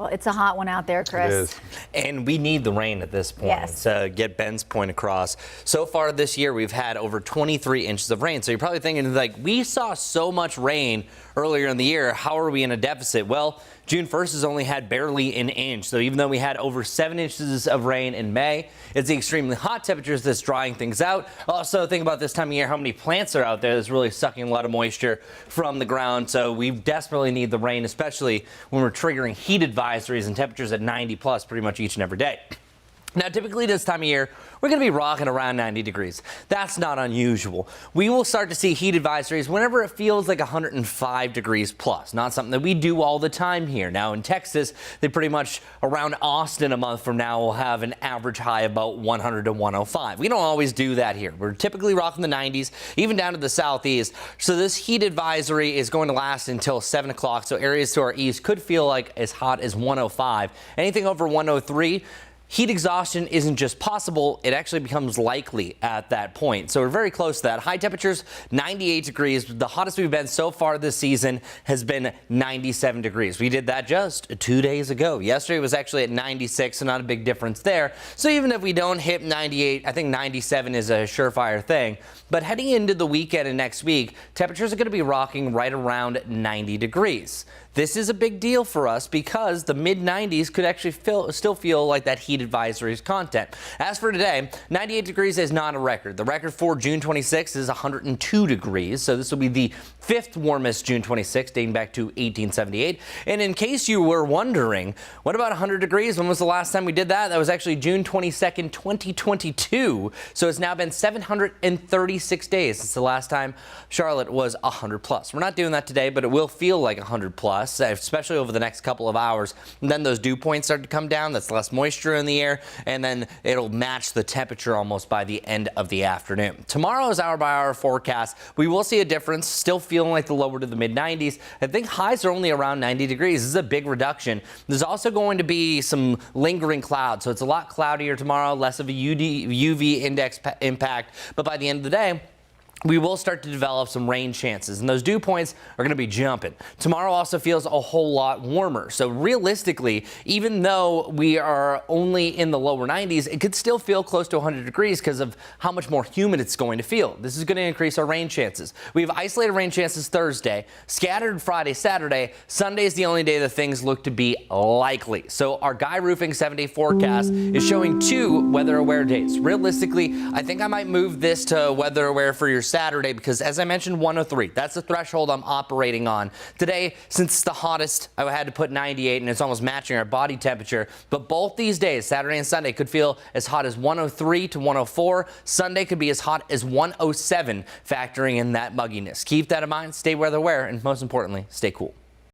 Well, it's a hot one out there, Chris. It is. And we need the rain at this point Yes. to get Ben's point across. So far this year, we've had over 23 inches of rain. So you're probably thinking, like, we saw so much rain earlier in the year. How are we in a deficit? Well, June 1st has only had barely an inch. So even though we had over 7 inches of rain in May, it's the extremely hot temperatures that's drying things out. Also, think about this time of year, how many plants are out there that's really sucking a lot of moisture from the ground. So we desperately need the rain, especially when we're triggering heat advisories and temperatures at 90 plus pretty much each and every day. Now, typically this time of year, we're going to be rocking around 90 degrees. That's not unusual. We will start to see heat advisories whenever it feels like 105 degrees plus. Not something that we do all the time here. Now, in Texas, they pretty much around Austin a month from now will have an average high of about 100 to 105. We don't always do that here. We're typically rocking the 90s, even down to the southeast. So this heat advisory is going to last until 7 o'clock. So areas to our east could feel like as hot as 105. Anything over 103, heat exhaustion isn't just possible, it actually becomes likely at that point. So we're very close to that. High temperatures, 98 degrees. The hottest we've been so far this season has been 97 degrees. We did that just 2 days ago. Yesterday was actually at 96, so not a big difference there. So even if we don't hit 98, I think 97 is a surefire thing. But heading into the weekend and next week, temperatures are going to be rocking right around 90 degrees. This is a big deal for us because the mid-90s could actually still feel like that heat advisory's content. As for today, 98 degrees is not a record. The record for June 26 is 102 degrees, so this will be the 5th warmest June 26 dating back to 1878. And in case you were wondering, what about 100 degrees? When was the last time we did that? That was actually June 22nd, 2022. So it's now been 736 days since the last time Charlotte was 100 plus. We're not doing that today, but it will feel like 100 plus. Especially over the next couple of hours. And then those dew points start to come down. That's less moisture in the air, and then it'll match the temperature almost by the end of the afternoon. Tomorrow's hour-by-hour forecast, we will see a difference. Still feeling like the lower to the mid-90s. I think highs are only around 90 degrees. This is a big reduction. There's also going to be some lingering clouds, so it's a lot cloudier tomorrow, less of a UV index impact. But by the end of the day, we will start to develop some rain chances, and those dew points are going to be jumping. Tomorrow also feels a whole lot warmer. So realistically, even though we are only in the lower 90s, it could still feel close to 100 degrees because of how much more humid it's going to feel. This is going to increase our rain chances. We have isolated rain chances Thursday, scattered Friday, Saturday. Sunday is the only day that things look to be likely. So our Guy Roofing 7-day forecast is showing 2 weather aware days. Realistically, I think I might move this to weather aware for your Saturday because, as I mentioned, 103. That's the threshold I'm operating on. Today, since it's the hottest, I had to put 98, and it's almost matching our body temperature. But both these days, Saturday and Sunday, could feel as hot as 103 to 104. Sunday could be as hot as 107, factoring in that mugginess. Keep that in mind. Stay weather aware, and most importantly, stay cool.